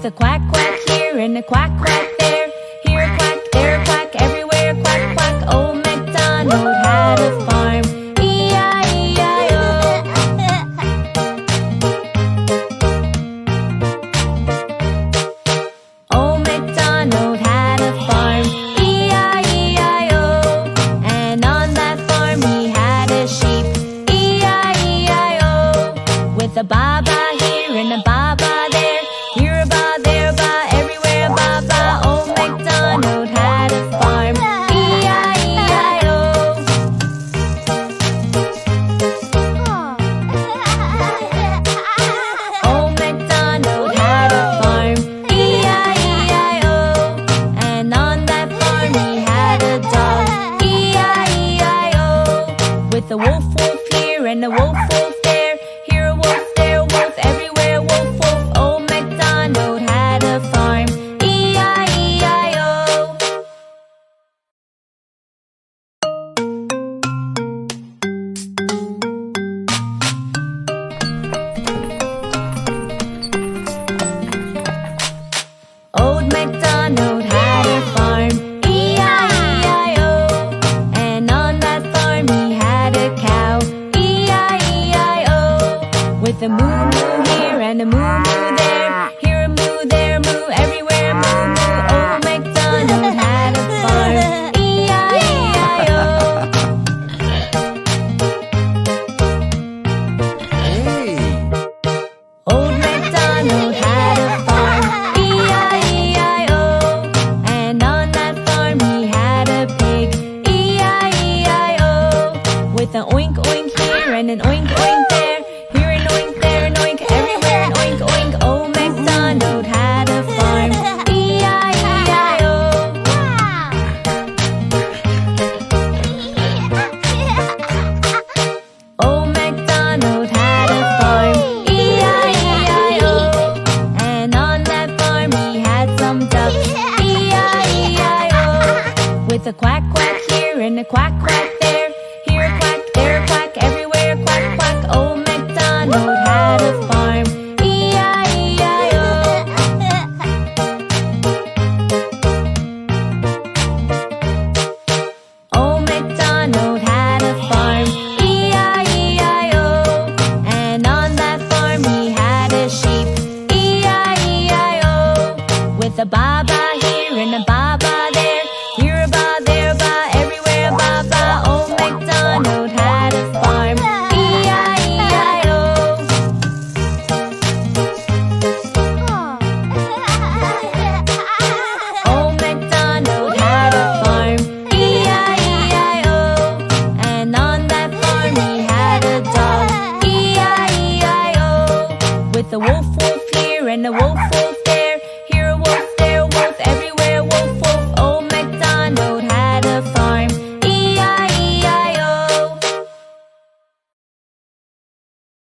With a quack, quack here and a quack, quack there. Here a quack, there a quack, everywhere a quack, quack. Old MacDonald had a farm. E-I-E-I-O. Old MacDonald had a farm. E-I-E-I-O. And on that farm he had a sheep. E-I-E-I-O. With a ba-ba here and a ba-ba there. Here a ba, there a ba, everywhere a ba-ba. Old MacDonald had a farm. E-I-E-I-O. Old MacDonald had a farm. E-I-E-I-O. And on that farm he had a dog. E-I-E-I-O. With a wolf, wolf here and a wolf, wolf there. Here a wolf, there a wolf, everywhere wolf, wolf. Old MacDonald had a farm. E-I-E-I-O. Old MacDonald had a farm. E-I-E-I-O. And on that farm he had a cow. E-I-E-I-O. With a moo moo here and a moo moo there. Here a moo, there a moo, everywhere a moo moo. Old MacDonald had a farm. E-I-E-I-O. Old MacDonald had a farm. E-I-E-I-O. And on that farm he had a pig. E-I-E-I-O. With an oink oink here and an oink oink there. Here an oink, there an oink, everywhere an oink oink. Old MacDonald had a farm. E-I-E-I-O. Old MacDonald had a farm. E-I-E-I-O. And on that farm he had some ducks. E-I-E-I-O. With a quack, quack here and a quack, quack there. Here a quack, there a quack, everywhere a quack, quack. Old MacDonald had a farm. E-I-E-I-O. Old MacDonald had a farm. E-I-E-I-O. And on that farm he had a sheep. E-I-E-I-O. With a ba-ba here and a ba-ba there. Here a ba, there a ba, everywhere a ba-ba. Old MacDonald had a farm. E-I-E-I-O. Old MacDonald had a farm. E-I-E-I-O. And on that farm he had a dog. E-I-E-I-O. With a wolf, wolf here and a wolf, wolf